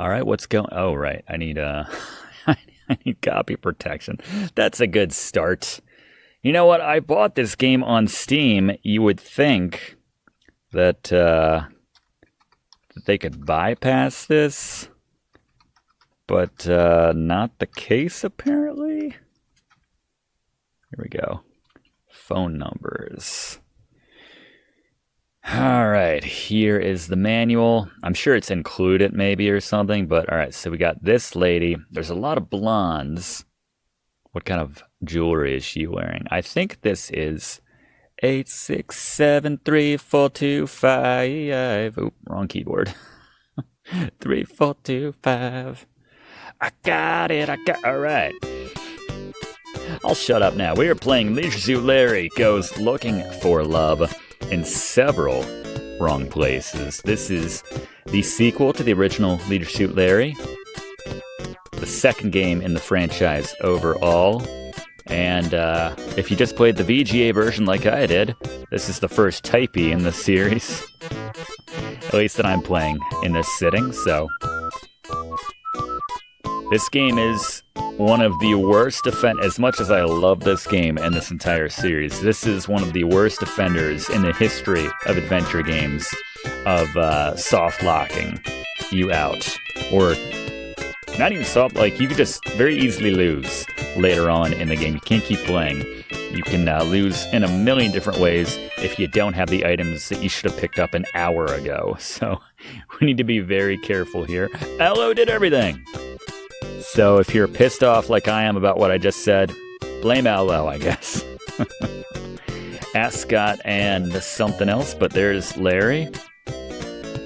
All right, what's going? Oh, right. I need I need copy protection. That's a good start. You know what? I bought this game on Steam. You would think that they could bypass this, but not the case apparently. Here we go. Phone numbers. All right, here is the manual. I'm sure it's included maybe or something, but all right, so we got this lady. There's a lot of blondes. What kind of jewelry is she wearing? I think this is 8673425. Oop, wrong keyboard. 3425. I got it. All right. I'll shut up now. We are playing Leisure Suit Larry Goes Looking for Love in several wrong places. This is the sequel to the original Leisure Suit Larry, the second game in the franchise overall. And if you just played the VGA version like I did, this is the first typey in the series. At least that I'm playing in this sitting, so. This game is one of the worst as much as I love this game and this entire series, this is one of the worst offenders in the history of adventure games of soft locking you out. Or not even soft, like you could just very easily lose later on in the game. You can't keep playing. You can lose in a million different ways if you don't have the items that you should have picked up an hour ago. So we need to be very careful here. Allo did everything. So if you're pissed off like I am about what I just said, blame Allo, I guess. Ascot and something else, but there's Larry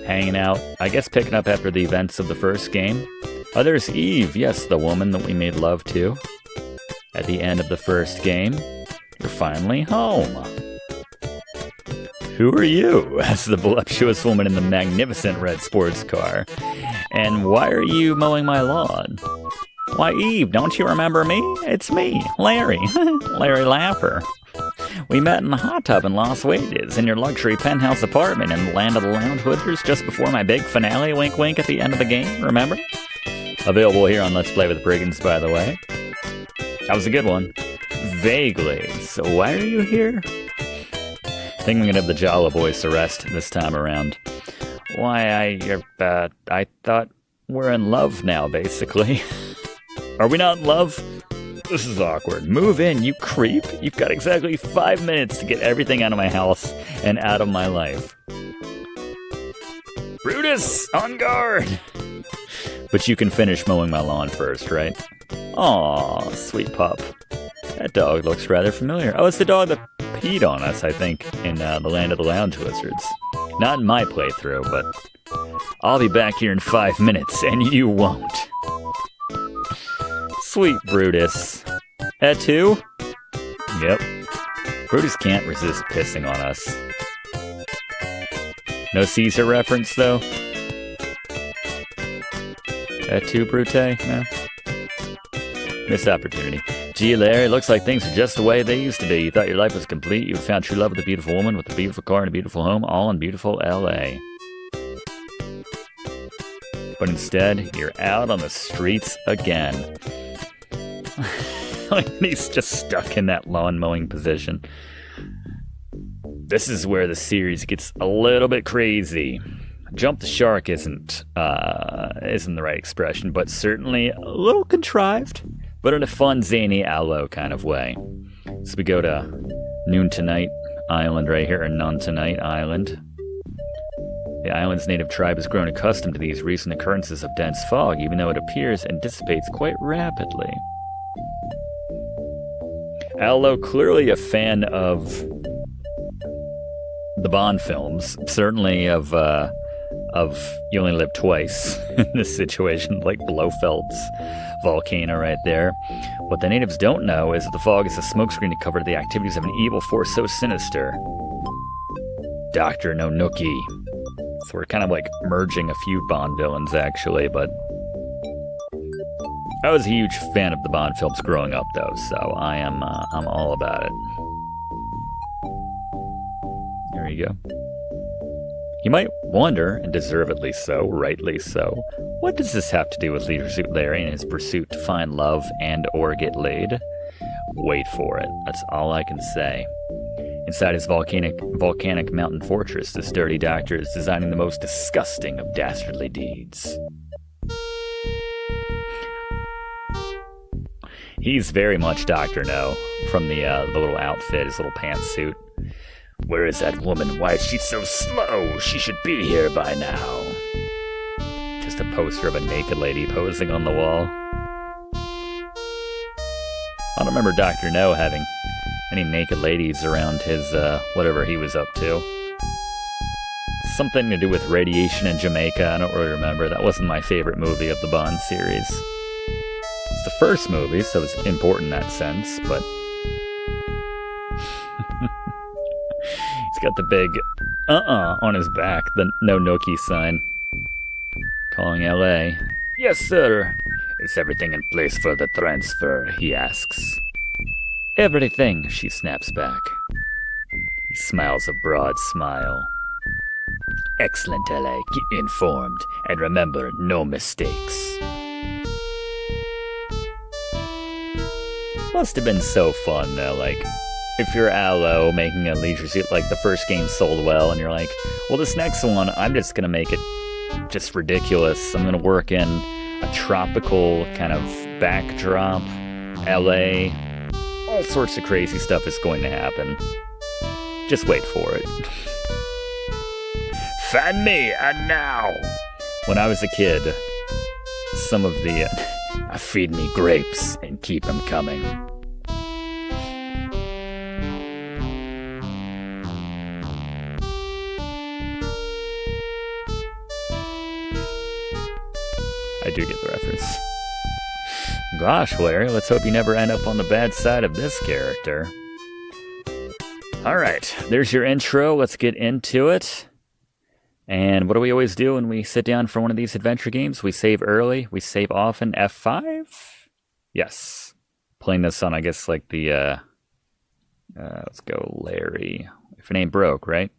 hanging out, I guess picking up after the events of the first game. Oh, there's Eve, yes, the woman that we made love to at the end of the first game. You're finally home. Who are you? Asked the voluptuous woman in the magnificent red sports car. And why are you mowing my lawn? Why, Eve, don't you remember me? It's me, Larry. Larry Laffer. We met in the hot tub in Las Vegas, in your luxury penthouse apartment in the land of the lounge hooders just before my big finale, wink wink, at the end of the game, remember? Available here on Let's Play with Brigands, by the way. That was a good one. Vaguely. So why are you here? I think I'm gonna have the Jala voice arrest this time around. Why, I thought we're in love now, basically. Are we not in love? This is awkward. Move in, you creep. You've got exactly 5 minutes to get everything out of my house and out of my life. Brutus, on guard! But you can finish mowing my lawn first, right? Aw, sweet pup. That dog looks rather familiar. Oh, it's the dog that peed on us, I think, in the land of the lounge lizards. Not in my playthrough, but I'll be back here in 5 minutes, and you won't. Sweet Brutus. At 2? Yep. Brutus can't resist pissing on us. No Caesar reference, though? At 2, Brute? No? Missed opportunity. Gee, Larry, looks like things are just the way they used to be. You thought your life was complete. You found true love with a beautiful woman, with a beautiful car and a beautiful home, all in beautiful L.A. But instead, you're out on the streets again. He's just stuck in that lawn mowing position. This is where the series gets a little bit crazy. Jump the shark isn't the right expression, but certainly a little contrived, but in a fun, zany, Allo kind of way. So we go to Noon Tonight Island right here, or None Tonight Island. The island's native tribe has grown accustomed to these recent occurrences of dense fog, even though it appears and dissipates quite rapidly. Allo, clearly a fan of the Bond films, certainly of You Only Live Twice in this situation, like Blofeld's volcano right there. What the natives don't know is that the fog is a smokescreen to cover the activities of an evil force so sinister. Dr. Nonuki. So we're kind of like merging a few Bond villains, actually, but I was a huge fan of the Bond films growing up, though, so I'm all about it. There you go. You might wonder, and deservedly so, rightly so, what does this have to do with Leisure Suit Larry and his pursuit to find love and or get laid? Wait for it. That's all I can say. Inside his volcanic mountain fortress, this dirty doctor is designing the most disgusting of dastardly deeds. He's very much Dr. No from the little outfit, his little pantsuit. Where is that woman? Why is she so slow? She should be here by now. Just a poster of a naked lady posing on the wall. I don't remember Dr. No having any naked ladies around his, whatever he was up to. Something to do with radiation in Jamaica, I don't really remember. That wasn't my favorite movie of the Bond series. It's the first movie, so it's important in that sense, but... He's got the big on his back, the no nookie sign. Calling LA. Yes, sir. Is everything in place for the transfer? He asks. Everything, she snaps back. He smiles a broad smile. Excellent, LA. Keep me informed. And remember, no mistakes. Must have been so fun, though. Like, if you're Aloe making a Leisure Suit, like the first game sold well, and you're like, well, this next one, I'm just going to make it just ridiculous. I'm going to work in a tropical kind of backdrop, LA. All sorts of crazy stuff is going to happen. Just wait for it. Find me, and now! When I was a kid, some of the... feed me grapes and keep them coming. I do get the reference. Gosh, Larry, let's hope you never end up on the bad side of this character. Alright, there's your intro. Let's get into it. And what do we always do when we sit down for one of these adventure games? We save early. We save often. F5? Yes. Playing this on, I guess, like the... let's go Larry. If it ain't broke, right?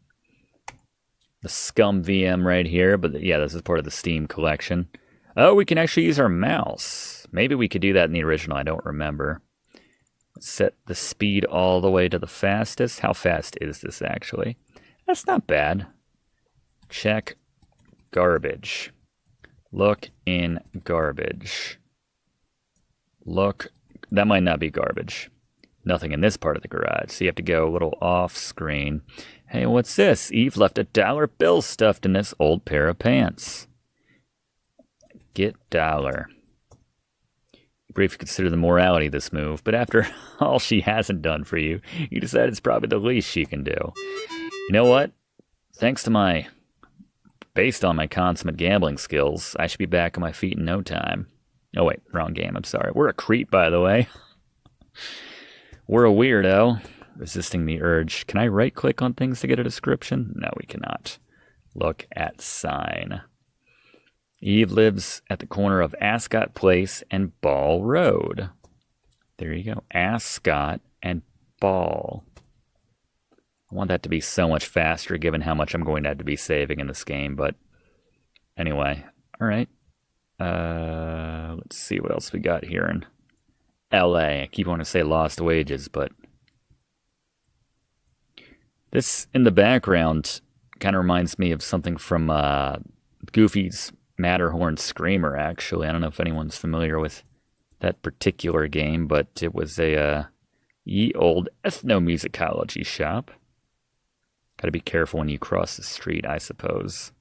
The Scum VM right here. But yeah, this is part of the Steam collection. Oh, we can actually use our mouse. Maybe we could do that in the original. I don't remember. Let's set the speed all the way to the fastest. How fast is this, actually? That's not bad. Check garbage. Look in garbage. Look. That might not be garbage. Nothing in this part of the garage. So you have to go a little off screen. Hey, what's this? Eve left a dollar bill stuffed in this old pair of pants. Get dollar. Briefly consider the morality of this move, but after all she hasn't done for you, you decide it's probably the least she can do. You know what? Based on my consummate gambling skills, I should be back on my feet in no time. Oh wait, wrong game, I'm sorry. We're a creep, by the way. We're a weirdo. Resisting the urge. Can I right-click on things to get a description? No, we cannot. Look at sign. Eve lives at the corner of Ascot Place and Ball Road. There you go. Ascot and Ball. I want that to be so much faster given how much I'm going to have to be saving in this game. But anyway. All right. Let's see what else we got here in LA. I keep wanting to say Lost Wages, but this in the background kind of reminds me of something from Goofy's Matterhorn Screamer, actually. I don't know if anyone's familiar with that particular game, but it was a ye old ethnomusicology shop. Gotta be careful when you cross the street, I suppose.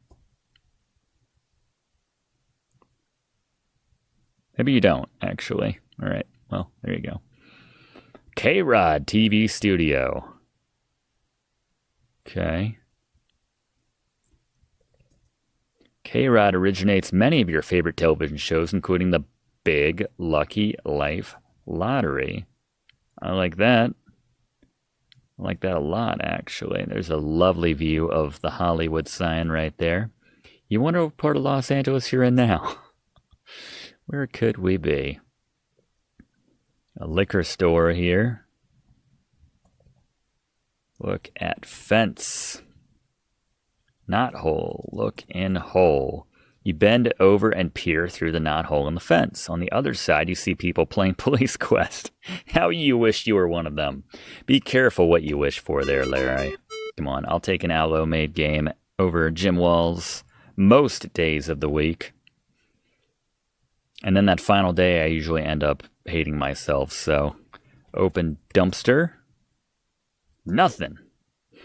Maybe you don't, actually. Alright, well, there you go. K-Rod TV Studio. Okay. K-Rod originates many of your favorite television shows, including the Big Lucky Life Lottery. I like that. I like that a lot, actually. There's a lovely view of the Hollywood sign right there. You wonder what part of Los Angeles you're in now? Where could we be? A liquor store here. Look at fence. Knot hole. Look in hole. You bend over and peer through the knot hole in the fence. On the other side, you see people playing Police Quest. How you wish you were one of them. Be careful what you wish for there, Larry. Come on, I'll take an Allo-made game over Gym Walls most days of the week. And then that final day, I usually end up hating myself. So, open dumpster. Nothing.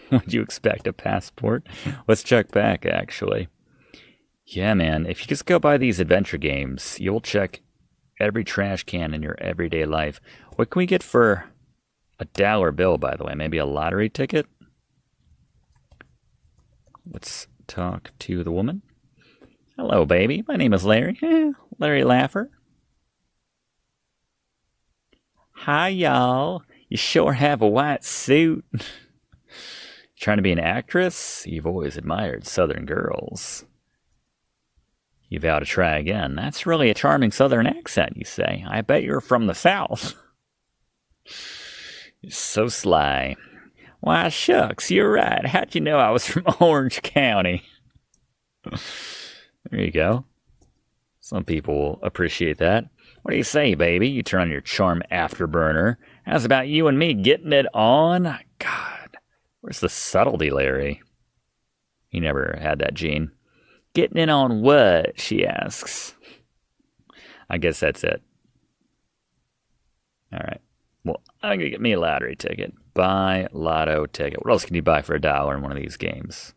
Would you expect a passport? Let's check back, actually. Yeah, man, if you just go by these adventure games, you'll check every trash can in your everyday life. What can we get for a dollar bill, by the way? Maybe a lottery ticket? Let's talk to the woman. Hello, baby. My name is Larry. Larry Laffer. Hi, y'all. You sure have a white suit. Trying to be an actress? You've always admired Southern girls. You vow to try again. That's really a charming Southern accent, you say. I bet you're from the South. You're so sly. Why, shucks, you're right. How'd you know I was from Orange County? There you go. Some people will appreciate that. What do you say, baby? You turn on your charm afterburner. How's about you and me getting it on? God, where's the subtlety, Larry? He never had that gene. Getting in on what? She asks. I guess that's it. All right. Well, I'm going to get me a lottery ticket. Buy lotto ticket. What else can you buy for $1 in one of these games?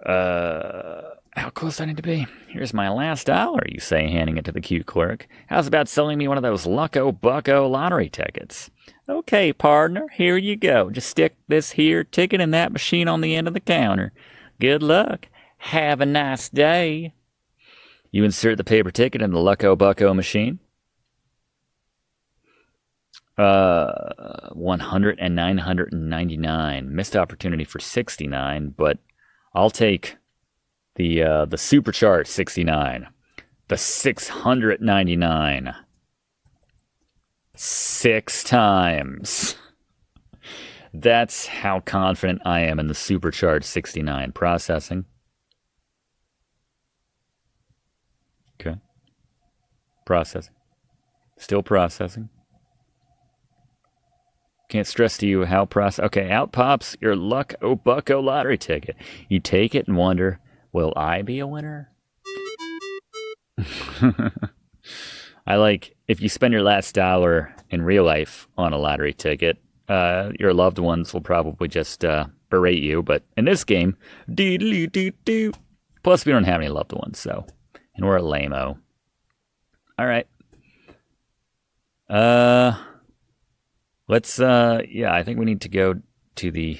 How close do I need to be? Here's my last dollar, you say, handing it to the cute clerk. How's about selling me one of those Lucko Bucko lottery tickets? Okay, partner, here you go. Just stick this here ticket in that machine on the end of the counter. Good luck. Have a nice day. You insert the paper ticket in the Lucko Bucko machine. 100 and 999. Missed opportunity for 69, but I'll take the supercharged 69. The 699. 6 times. That's how confident I am in the supercharged 69. Processing. Okay. Processing. Still processing. Can't stress to you how Okay, out pops your Lucko Bucko lottery ticket. You take it and wonder, will I be a winner? I like, if you spend your last dollar in real life on a lottery ticket, your loved ones will probably just berate you. But in this game, doo-doo-doo-doo. Plus we don't have any loved ones, so. And we're a lame-o. All right. Let's, yeah, I think we need to go to the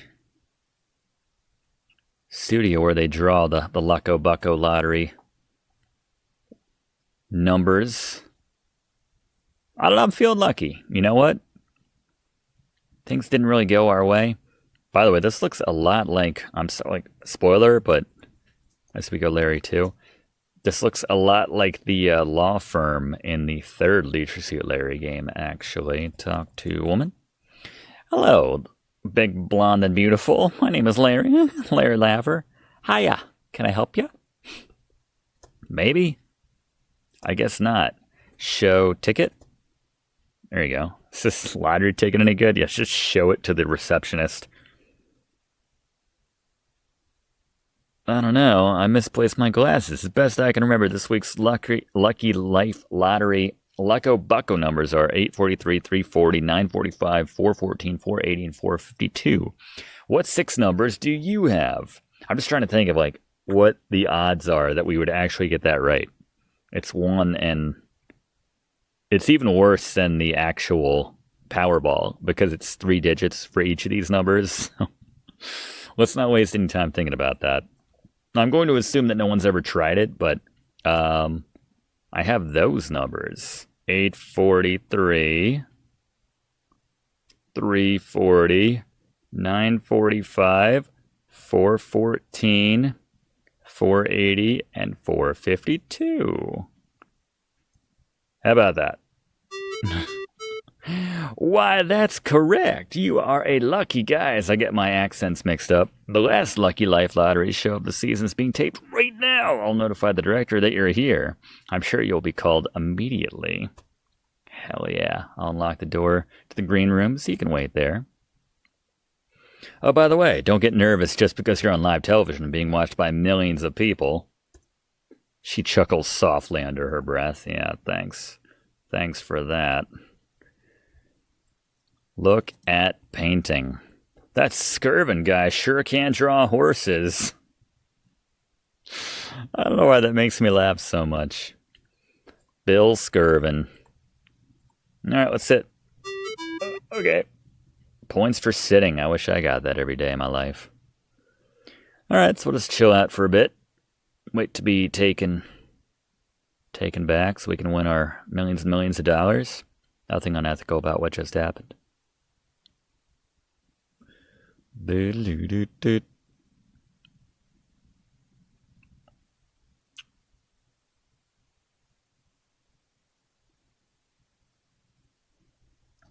studio where they draw the Lucko Bucko lottery numbers. I don't know, I'm feeling lucky. You know what? Things didn't really go our way. By the way, this looks a lot like, spoiler, but as we go Larry too. This looks a lot like the law firm in the third Leisure Suit Larry game, actually. Talk to woman. Hello, big, blonde, and beautiful. My name is Larry. Larry Laffer. Hiya. Can I help you? Maybe. I guess not. Show ticket. There you go. Is this lottery ticket any good? Yes, just show it to the receptionist. I don't know. I misplaced my glasses. As best I can remember, this week's Lucky Life Lottery Lucko Bucko numbers are 843, 340, 945, 414, 480, and 452. What 6 numbers do you have? I'm just trying to think of like what the odds are that we would actually get that right. It's 1, and it's even worse than the actual Powerball because it's 3 digits for each of these numbers. Let's not waste any time thinking about that. I'm going to assume that no one's ever tried it, but I have those numbers. 843, 340, 945, 414, 480, and 452. How about that? Why, that's correct. You are a lucky guy as I get my accents mixed up. The last Lucky Life Lottery show of the season is being taped right now. I'll notify the director that you're here. I'm sure you'll be called immediately. Hell yeah. I'll unlock the door to the green room so you can wait there. Oh, by the way, don't get nervous just because you're on live television and being watched by millions of people. She chuckles softly under her breath. Yeah, thanks. Thanks for that. Look at painting. That Skirvin guy sure can draw horses. I don't know why that makes me laugh so much. Bill Skirvin. Alright, let's sit. Okay. Points for sitting. I wish I got that every day of my life. Alright, so we'll just chill out for a bit. Wait to be taken back so we can win our millions and millions of dollars. Nothing unethical about what just happened.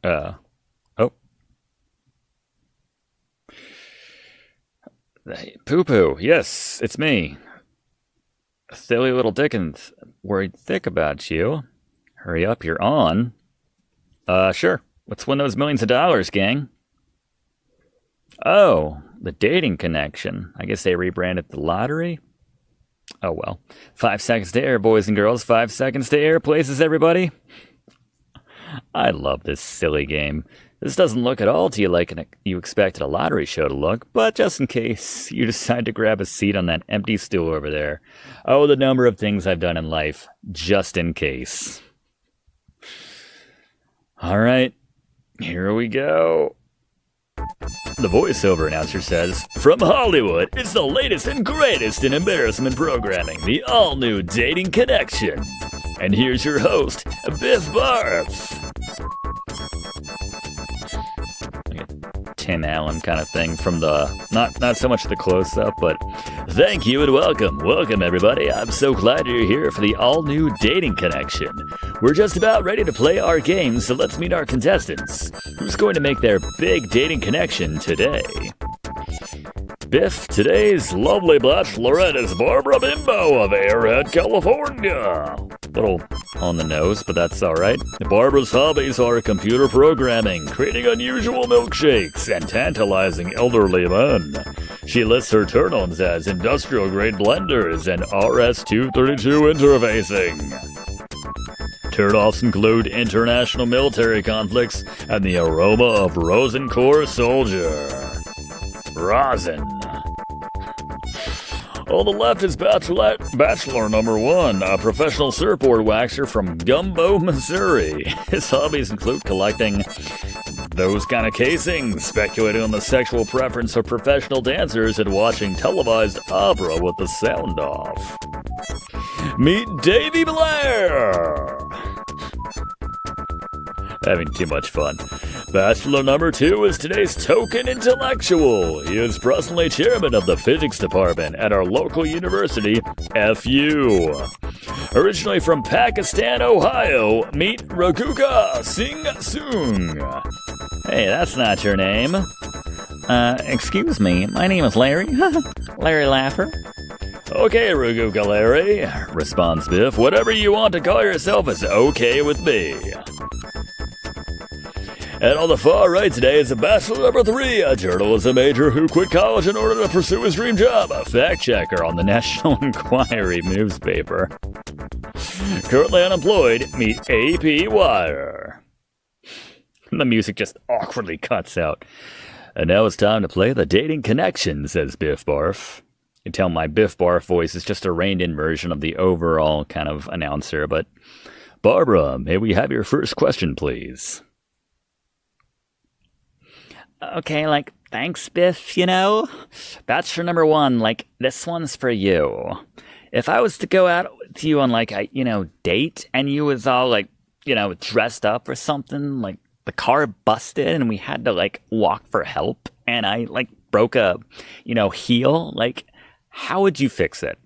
Oh. Hey, Poo-poo, yes, it's me. Silly little Dickens, worried thick about you. Hurry up, you're on. Sure. Let's win those millions of dollars, gang. Oh, the dating connection. I guess they rebranded the lottery? Oh well. 5 seconds to air, boys and girls. 5 seconds to air. Places, everybody. I love this silly game. This doesn't look at all to you like you expected a lottery show to look, but just in case you decide to grab a seat on that empty stool over there. Oh, the number of things I've done in life, just in case. All right, here we go. The voiceover announcer says, "From Hollywood, it's the latest and greatest in embarrassment programming, the all-new Dating Connection. And here's your host, Biff Barf." Tim Allen kind of thing from the, not so much the close-up, but thank you and welcome everybody. I'm so glad you're here for the all-new Dating Connection. We're just about ready to play our game, so let's meet our contestants. Who's going to make their big dating connection today? Biff, today's lovely bachelorette is Barbara Bimbo of Airhead, California. Little on the nose, but that's alright. Barbara's hobbies are computer programming, creating unusual milkshakes, and tantalizing elderly men. She lists her turn-ons as industrial-grade blenders and RS-232 interfacing. Turn-offs include international military conflicts and the aroma of Rosencore Soldier. Rosin. On the left is Bachelor number 1, a professional surfboard waxer from Gumbo, Missouri. His hobbies include collecting those kind of casings, speculating on the sexual preference of professional dancers, and watching televised opera with the sound off. Meet Davy Blair! Having too much fun. Bachelor number 2 is today's token intellectual. He is presently chairman of the physics department at our local university, FU. Originally from Pakistan, Ohio, meet Raguga Singh Soong. Hey, that's not your name. Excuse me, my name is Larry. Larry Laffer. Okay, Raguga Larry, responds Biff. Whatever you want to call yourself is okay with me. And on the far right today is a Bachelor number 3, a journalism major who quit college in order to pursue his dream job, a fact checker on the National Enquiry newspaper. Currently unemployed, meet AP Wire. The music just awkwardly cuts out. And now it's time to play the dating connection, says Biff Barf. You can tell my Biff Barf voice is just a reined-in version of the overall kind of announcer, but Barbara, may we have your first question, please? Okay, thanks, Biff, Bachelor number 1, this one's for you. If I was to go out with you on, a, date, and you was all, dressed up or something, the car busted, and we had to, walk for help, and I, broke a, heel, how would you fix it?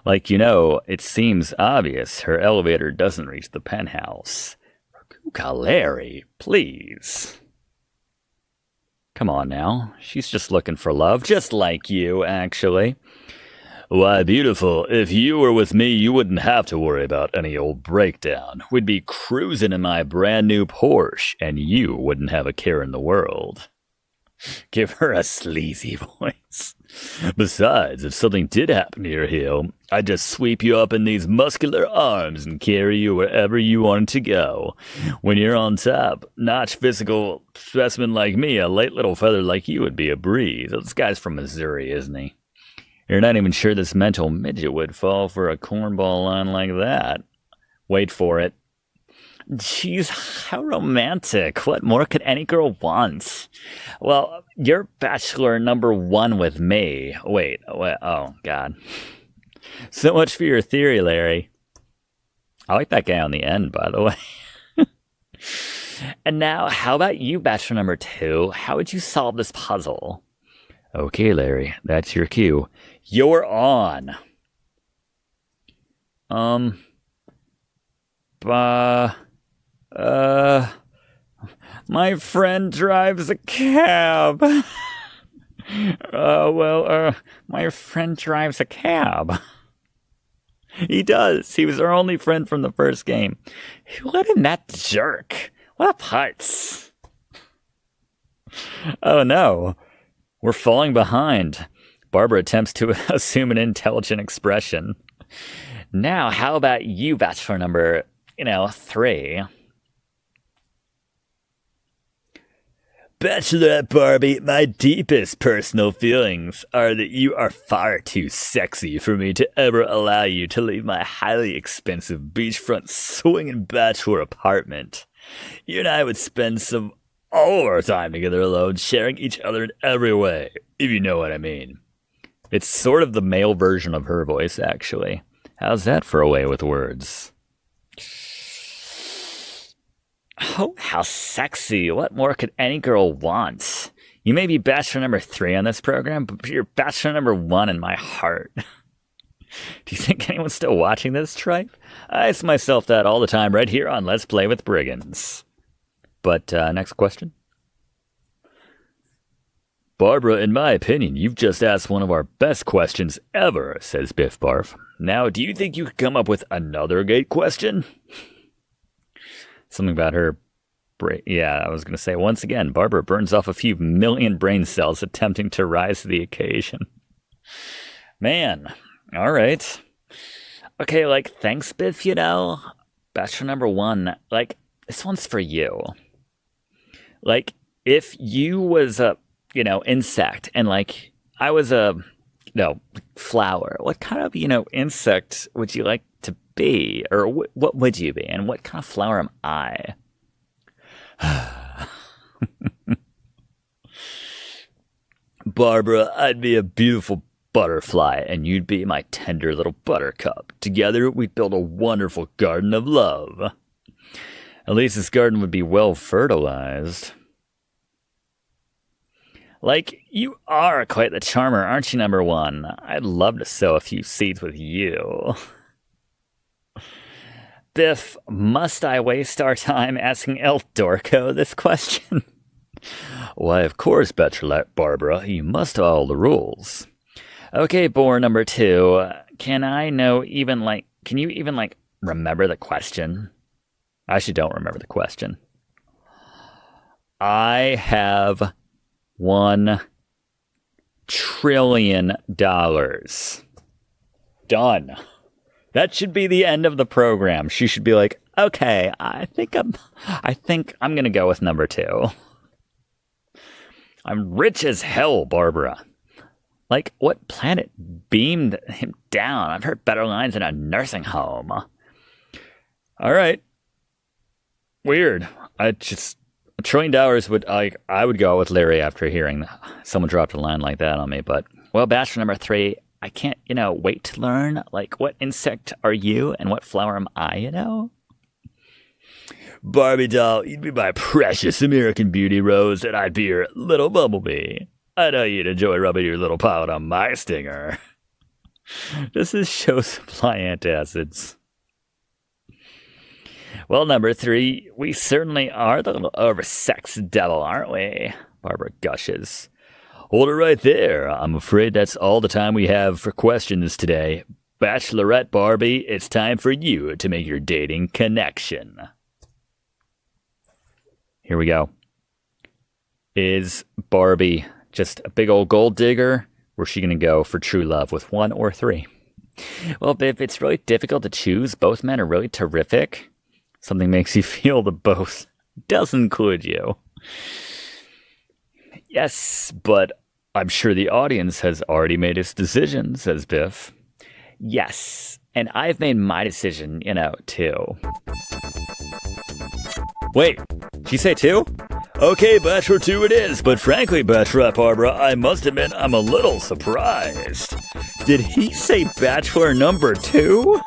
It seems obvious her elevator doesn't reach the penthouse. God, Larry, please. Come on now. She's just looking for love, just like you, actually. Why, beautiful, if you were with me, you wouldn't have to worry about any old breakdown. We'd be cruising in my brand new Porsche, and you wouldn't have a care in the world. Give her a sleazy voice. Besides, if something did happen to your heel, I'd just sweep you up in these muscular arms and carry you wherever you wanted to go. When you're on top, notch physical specimen like me, a light little feather like you would be a breeze. This guy's from Missouri, isn't he? You're not even sure this mental midget would fall for a cornball line like that. Wait for it. Jeez, how romantic. What more could any girl want? Well, you're bachelor number 1 with me. Wait, oh, God. So much for your theory, Larry. I like that guy on the end, by the way. And now, how about you, bachelor number 2? How would you solve this puzzle? Okay, Larry, that's your cue. You're on. My friend drives a cab. My friend drives a cab. He does. He was our only friend from the first game. Who let in that jerk? What a putz. Oh no. We're falling behind. Barbara attempts to assume an intelligent expression. Now, how about you, bachelor number, 3? Bachelorette Barbie, my deepest personal feelings are that you are far too sexy for me to ever allow you to leave my highly expensive beachfront swinging bachelor apartment. You and I would spend all of our time together alone, sharing each other in every way, if you know what I mean. It's sort of the male version of her voice, actually. How's that for a way with words? Oh, how sexy. What more could any girl want? You may be bachelor number 3 on this program, but you're bachelor number 1 in my heart. Do you think anyone's still watching this tripe? I ask myself that all the time right here on Let's Play with Brigands. But next question. Barbara, in my opinion, you've just asked one of our best questions ever, says Biff Barf. Now, do you think you could come up with another gate question? Something about her brain. Yeah, I was going to say, once again, Barbara burns off a few million brain cells attempting to rise to the occasion. Man, all right. Okay, thanks, Biff, Bachelor number 1, this one's for you. If you was a, insect, and, I was a, flower, what kind of, insect would you like to be? Or what would you be? And what kind of flower am I? Barbara, I'd be a beautiful butterfly, and you'd be my tender little buttercup. Together, we'd build a wonderful garden of love. At least this garden would be well fertilized. You are quite the charmer, aren't you, number 1? I'd love to sow a few seeds with you. Biff, must I waste our time asking El Dorco this question? Why, of course, Bachelorette Barbara, you must follow the rules. Okay, bore number 2, can you even remember the question? I actually don't remember the question. I have $1 trillion. Done. That should be the end of the program. She should be like, okay, I think I'm gonna go with number 2. I'm rich as hell, Barbara. What planet beamed him down? I've heard better lines in a nursing home. All right. Weird. $1 trillion would, I would go with Larry after hearing someone dropped a line like that on me. But, well, bachelor number 3, I can't, wait to learn, what insect are you and what flower am I, Barbie doll, you'd be my precious American Beauty Rose, and I'd be your little bumblebee. I know you'd enjoy rubbing your little paw on my stinger. This is show supply antacids. Well, number 3, we certainly are the little oversexed devil, aren't we? Barbara gushes. Hold it right there. I'm afraid that's all the time we have for questions today. Bachelorette Barbie, it's time for you to make your dating connection. Here we go. Is Barbie just a big old gold digger? Or is she going to go for true love with 1 or 3? Well, if it's really difficult to choose, both men are really terrific. Something makes you feel the both does include you. Yes, but I'm sure the audience has already made its decision, says Biff. Yes, and I've made my decision, too. Wait, did you say 2? Okay, Bachelor 2 it is, but frankly, Bachelorette Barbara, I must admit I'm a little surprised. Did he say Bachelor number 2?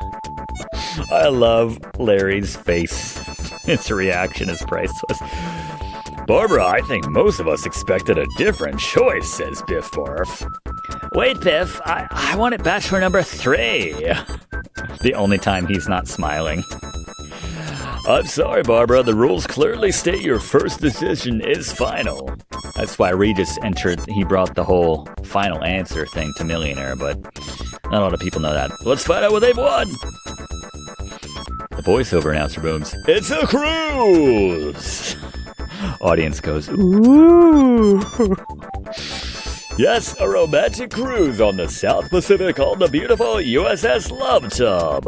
I love Larry's face. His reaction is priceless. Barbara, I think most of us expected a different choice, says Biff Barf. Wait, Biff, I wanted Bachelor number 3. The only time he's not smiling. I'm sorry, Barbara, the rules clearly state your first decision is final. That's why Regis entered, he brought the whole final answer thing to Millionaire, but not a lot of people know that. Let's find out what they've won! The voiceover announcer booms, it's a cruise! Audience goes, ooh! Yes, a romantic cruise on the South Pacific on the beautiful USS Love Tub.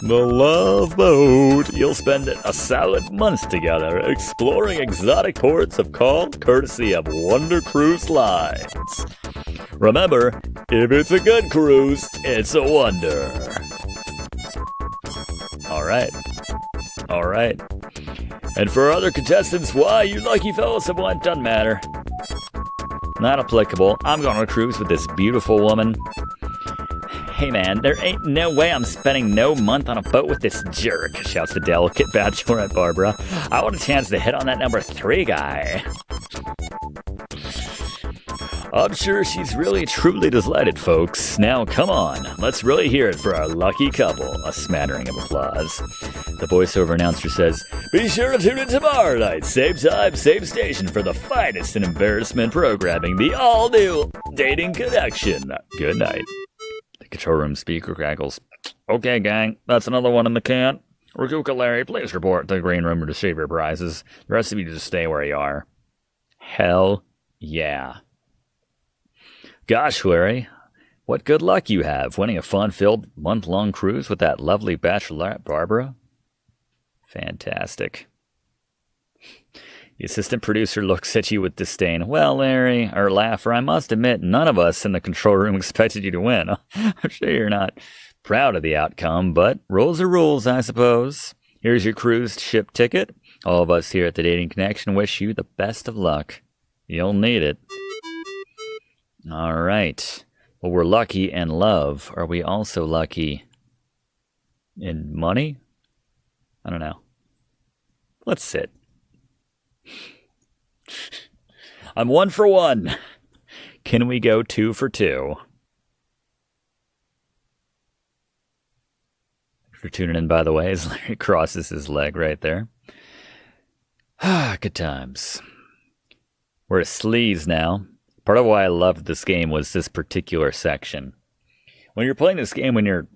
The Love Boat. You'll spend a solid month together exploring exotic ports of call courtesy of Wonder Cruise Lines. Remember, if it's a good cruise, it's a wonder. All right. And for other contestants, why you lucky fellows have won, doesn't matter. Not applicable. I'm going on a cruise with this beautiful woman. Hey man, there ain't no way I'm spending no month on a boat with this jerk, shouts the delicate Bachelorette Barbara. I want a chance to hit on that number 3 guy. I'm sure she's really truly delighted, folks. Now come on, let's really hear it for our lucky couple. A smattering of applause. The voiceover announcer says, be sure to tune in tomorrow night, same time, same station, for the finest in embarrassment programming, the all-new Dating Connection. Good night. The control room speaker crackles. Okay, gang, that's another one in the can. Rakuka Larry, please report to the green room to receive your prizes. The rest of you just stay where you are. Hell yeah. Gosh, Larry, what good luck you have winning a fun-filled month-long cruise with that lovely Bachelorette Barbara. Fantastic. The assistant producer looks at you with disdain. Well, Larry, or Laffer, I must admit, none of us in the control room expected you to win. I'm sure you're not proud of the outcome, but rules are rules, I suppose. Here's your cruise ship ticket. All of us here at the Dating Connection wish you the best of luck. You'll need it. All right. Well, we're lucky in love. Are we also lucky in money? I don't know. Let's sit. I'm 1 for 1. Can we go 2 for 2? For tuning in, by the way, as Larry crosses his leg right there. Good times. We're at Sleaze now. Part of why I loved this game was this particular section. When you're playing this game when you're,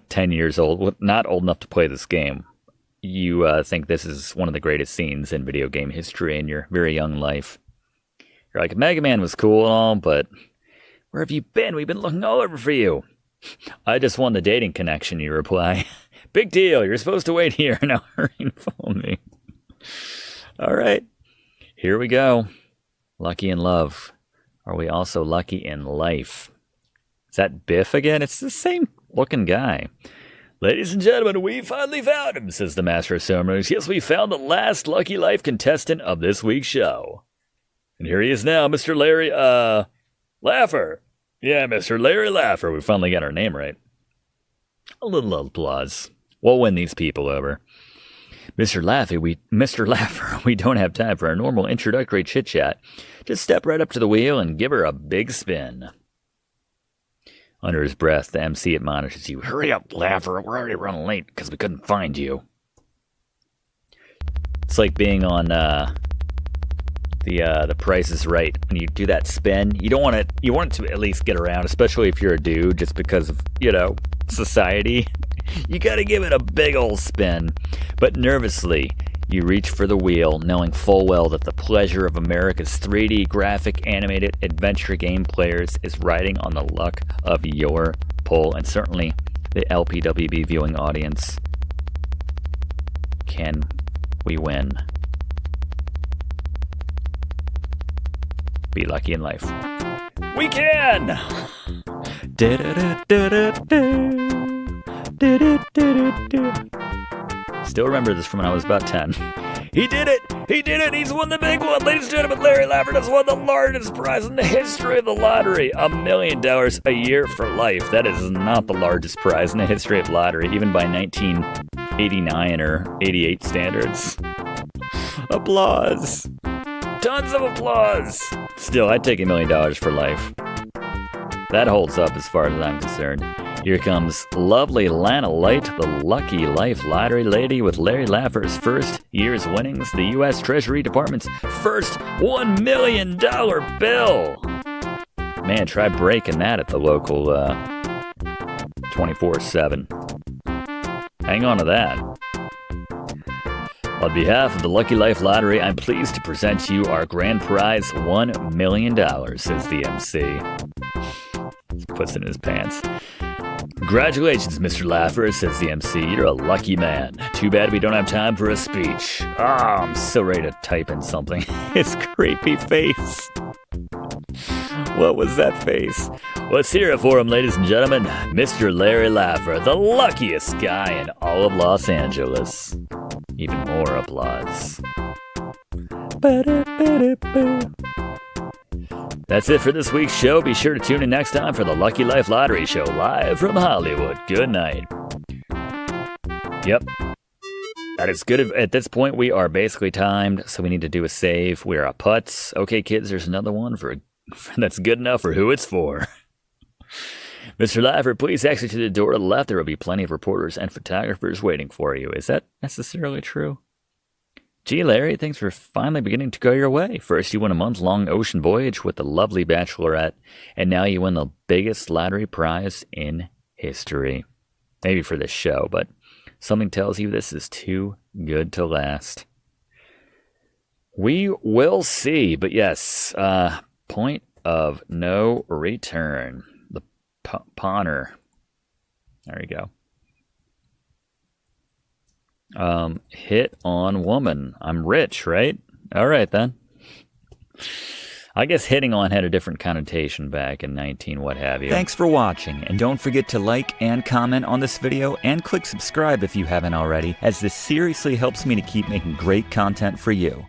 10 years old, not old enough to play this game, you think this is one of the greatest scenes in video game history in your very young life. You're like, Mega Man was cool and all, but where have you been? We've been looking all over for you. I just won the Dating Connection, you reply. Big deal, you're supposed to wait here. Now hurry and follow me. All right, here we go. Lucky in love. Are we also lucky in life? Is that Biff again? It's the same looking guy. Ladies and gentlemen, we finally found him, says the Master of Ceremonies. Yes, we found the last Lucky Life contestant of this week's show. And here he is now, Mr. Larry, Laffer. Yeah, Mr. Larry Laffer. We finally got our name right. A little applause. We'll win these people over. Mr. Laffer, we don't have time for our normal introductory chit-chat. Just step right up to the wheel and give her a big spin. Under his breath, the MC admonishes you. Hurry up, Laffer. We're already running late because we couldn't find you. It's like being on the Price is Right. When you do that spin, you want it to at least get around, especially if you're a dude, just because of, society. You gotta give it a big old spin. But nervously, you reach for the wheel, knowing full well that the pleasure of America's 3D graphic animated adventure game players is riding on the luck of your pull, and certainly the LPWB viewing audience. Can we win? Be lucky in life. We can! Still remember this from when I was about 10. He did it! He did it! He's won the big one! Ladies and gentlemen, Larry Laffer has won the largest prize in the history of the lottery. $1 million a year for life. That is not the largest prize in the history of lottery, even by 1989 or 88 standards. Applause! Tons of applause! Still, I'd take $1 million for life. That holds up as far as I'm concerned. Here comes lovely Lana Light, the Lucky Life Lottery Lady, with Larry Laffer's first year's winnings, the U.S. Treasury Department's first $1 million bill. Man, try breaking that at the local 24/7. Hang on to that. On behalf of the Lucky Life Lottery, I'm pleased to present you our grand prize, $1 million, says the MC. He puts it in his pants. Congratulations, Mr. Laffer, says the MC. You're a lucky man. Too bad we don't have time for a speech. I'm so ready to type in something. His creepy face. What was that face? Let's hear it for him, ladies and gentlemen. Mr. Larry Laffer, the luckiest guy in all of Los Angeles. Even more applause. That's it for this week's show. Be sure to tune in next time for the Lucky Life Lottery Show, live from Hollywood. Good night. Yep. That is good. At this point, we are basically timed, so we need to do a save. We are a putts. Okay, kids, there's another one that's good enough for who it's for. Mr. Laffer, please exit to the door to the left. There will be plenty of reporters and photographers waiting for you. Is that necessarily true? Gee, Larry, things were finally beginning to go your way. First, you won a month-long ocean voyage with the lovely bachelorette, and now you win the biggest lottery prize in history. Maybe for this show, but something tells you this is too good to last. We will see, but yes, point of no return. The Pawner. There you go. Hit on woman. I'm rich, right? All right, then. I guess hitting on had a different connotation back in 19 what have you. Thanks for watching, and don't forget to like and comment on this video, and click subscribe if you haven't already, as this seriously helps me to keep making great content for you.